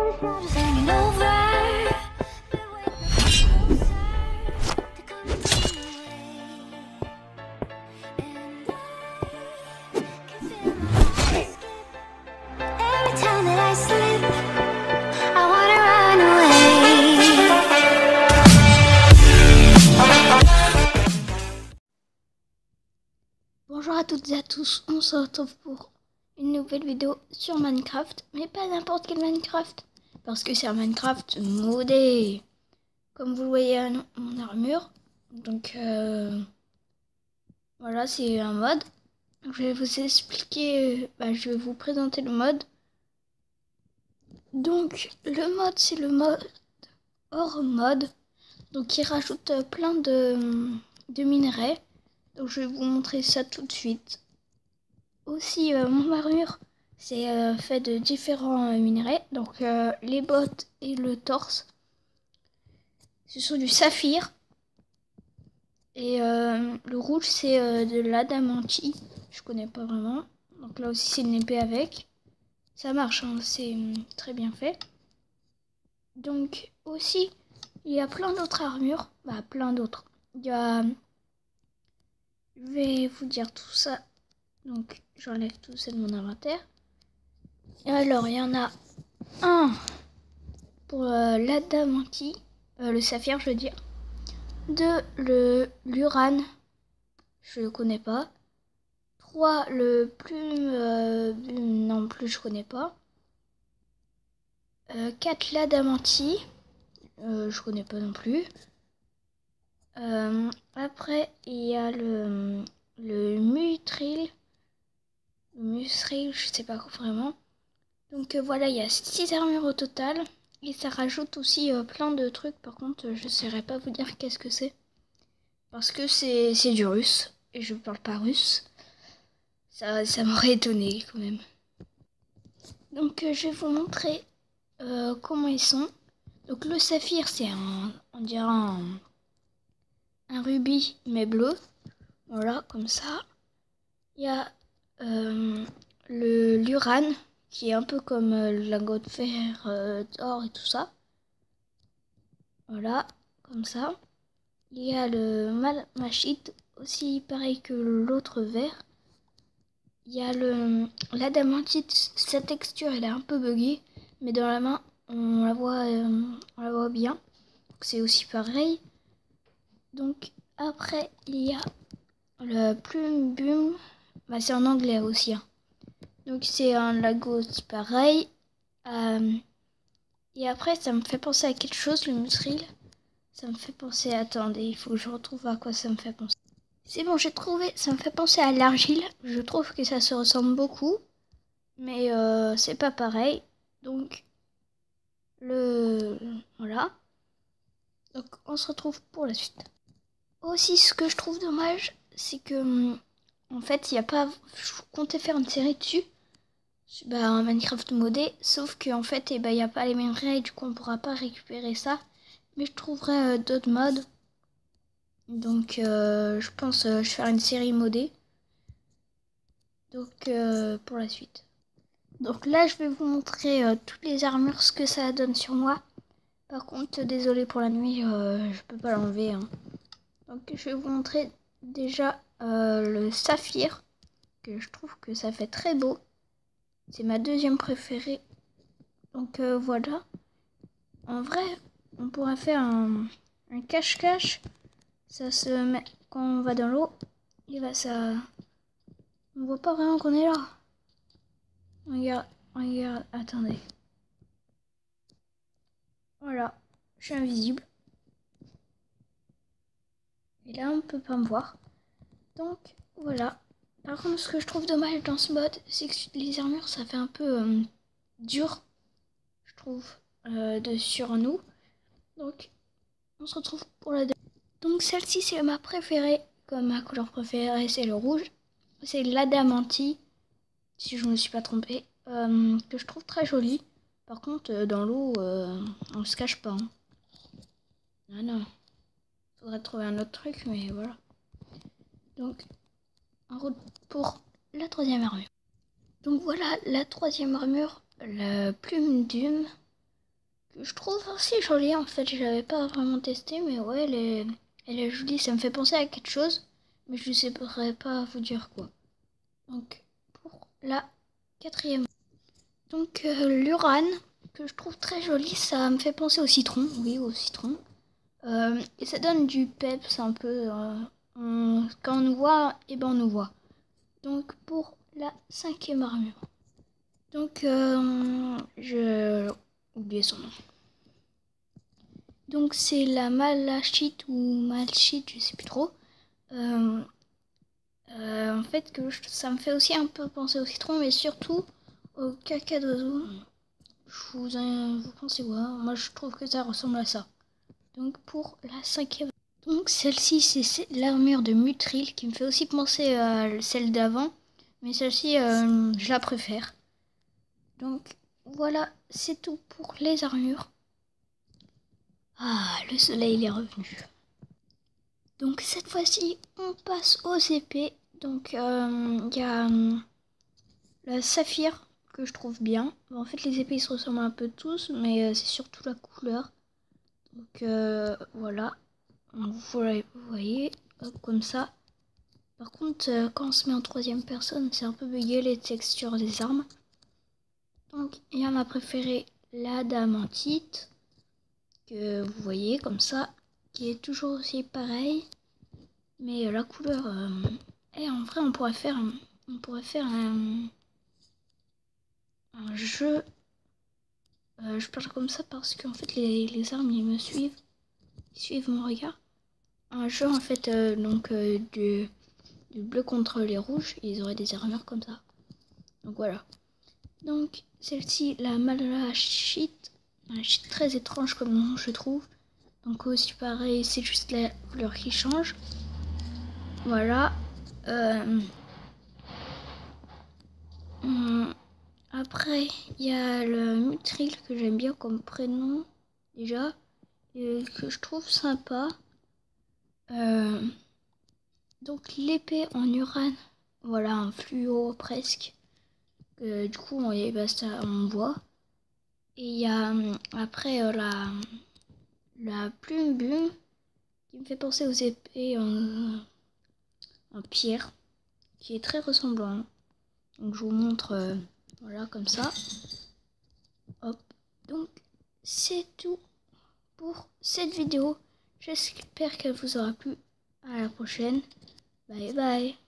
Just hanging over. Every time that I slip, I wanna run away. Bonjour à toutes et à tous, on se retrouve pour une nouvelle vidéo sur Minecraft, mais pas n'importe quel Minecraft, parce que c'est un Minecraft modé, comme vous le voyez à mon armure. Donc voilà, c'est un mode. Je vais vous expliquer, je vais vous présenter le mode. Donc le mode, c'est le mode hors mode, donc il rajoute plein de minerais. Donc je vais vous montrer ça tout de suite. Aussi mon armure, c'est fait de différents minerais. Donc les bottes et le torse, ce sont du saphir. Et le rouge, c'est de l'adamantie. Je connais pas vraiment. Donc là aussi, c'est une épée avec. Ça marche, hein, c'est très bien fait. Donc aussi, il y a plein d'autres armures. Plein d'autres. Il y a... Je vais vous dire tout ça. Donc j'enlève tout ça de mon inventaire. Et alors, il y en a un pour l'adamantie. Le saphir, je veux dire. L'urane. Je ne connais pas. 3, le plume, non plus je connais pas. 4, l'adamantie, je connais pas non plus. Après, il y a le mithril. Le mithril, je sais pas vraiment. Donc voilà, il y a 6 armures au total. Et ça rajoute aussi plein de trucs. Par contre, je ne saurais pas vous dire qu'est-ce que c'est. Parce que c'est du russe. Et je parle pas russe. Ça m'aurait étonné quand même. Donc je vais vous montrer comment ils sont. Donc le saphir, c'est on dirait un rubis mais bleu. Voilà, comme ça. Il y a l'urane qui est un peu comme le lingot de fer, d'or et tout ça. Voilà, comme ça. Il y a le malmachite, aussi pareil que l'autre vert. Il y a l'adamantite, sa texture elle est un peu buggée, mais dans la main on la voit bien. C'est aussi pareil. Donc après il y a le plume boom, c'est en anglais aussi. Hein. Donc c'est un Lagos pareil. Et après ça me fait penser à quelque chose, le mithril. Ça me fait penser, attendez, il faut que je retrouve à quoi ça me fait penser. C'est bon, j'ai trouvé, ça me fait penser à l'argile. Je trouve que ça se ressemble beaucoup. Mais c'est pas pareil. Donc, voilà. Donc, on se retrouve pour la suite. Aussi, ce que je trouve dommage, c'est que, en fait, il n'y a pas... Je comptais faire une série dessus. Un Minecraft modé. Sauf qu'en fait, il n'y a pas les mêmes règles. Du coup, on ne pourra pas récupérer ça. Mais je trouverai d'autres modes. Donc, je pense je faire une série modée. Donc, pour la suite. Donc là, je vais vous montrer toutes les armures, ce que ça donne sur moi. Par contre, désolé pour la nuit, je peux pas l'enlever. Hein. Donc je vais vous montrer déjà le saphir, que je trouve que ça fait très beau. C'est ma deuxième préférée. Donc voilà. En vrai, on pourrait faire un cache-cache. Ça se met quand on va dans l'eau. Et là, ça... On voit pas vraiment qu'on est là. Regarde, attendez. Voilà, je suis invisible. Et là, on peut pas me voir. Donc, voilà. Par contre, ce que je trouve dommage dans ce mode, c'est que les armures, ça fait un peu dur, je trouve, sur nous. Donc, on se retrouve pour la deuxième. Donc, celle-ci, c'est ma préférée. Comme ma couleur préférée, c'est le rouge. C'est l'adamantie, si je ne me suis pas trompée, que je trouve très jolie. Par contre, dans l'eau, on ne se cache pas. Hein. Ah non. Faudrait trouver un autre truc, mais voilà. Donc, en route pour la troisième armure. Donc voilà la troisième armure, la plume d'hume. que je trouve assez jolie. En fait, je l'avais pas vraiment testée, mais ouais, elle est jolie. Ça me fait penser à quelque chose, mais je ne saurais pas vous dire quoi. Donc, pour la quatrième. Donc, l'urane, que je trouve très jolie, ça me fait penser au citron. Oui, au citron. Et ça donne du peps un peu. Quand on nous voit, et ben on nous voit. Donc, pour la cinquième armure. Donc, je oublié son nom. Donc, c'est la malachite ou malchite, je sais plus trop. En fait, ça me fait aussi un peu penser au citron, mais surtout au caca d'oiseau. Vous pensez quoi? Moi, je trouve que ça ressemble à ça. Donc, pour la cinquième. Donc, celle-ci, c'est l'armure de Mutril qui me fait aussi penser à celle d'avant. Mais celle-ci, je la préfère. Donc, voilà, c'est tout pour les armures. Ah, le soleil il est revenu. Donc, cette fois-ci, on passe aux épées. Donc, il y a la saphir que je trouve bien. En fait, les épées ils se ressemblent un peu tous, mais c'est surtout la couleur. Donc, voilà. Vous voyez, comme ça. Par contre, quand on se met en troisième personne, c'est un peu bugué les textures des armes. Donc, il y a ma préférée, la damantite, que vous voyez comme ça, qui est toujours aussi pareil. Mais la couleur, en vrai, on pourrait faire un jeu. Je parle comme ça parce qu'en fait, les armes, ils me suivent. Ils suivent mon regard. Un jeu, en fait, du bleu contre les rouges. Ils auraient des armures comme ça. Donc voilà. Donc, celle-ci, la malachite. Malachite très étrange comme nom, je trouve. Donc aussi pareil, c'est juste la couleur qui change. Voilà. Après, il y a le Mutril que j'aime bien comme prénom déjà. Et que je trouve sympa. Donc l'épée en urane. Voilà, un fluo presque. Du coup, on voit. Et il y a après la plume bume qui me fait penser aux épées en pierre, qui est très ressemblant. Donc je vous montre, voilà, comme ça. Hop. Donc c'est tout pour cette vidéo. J'espère qu'elle vous aura plu. À la prochaine. Bye bye.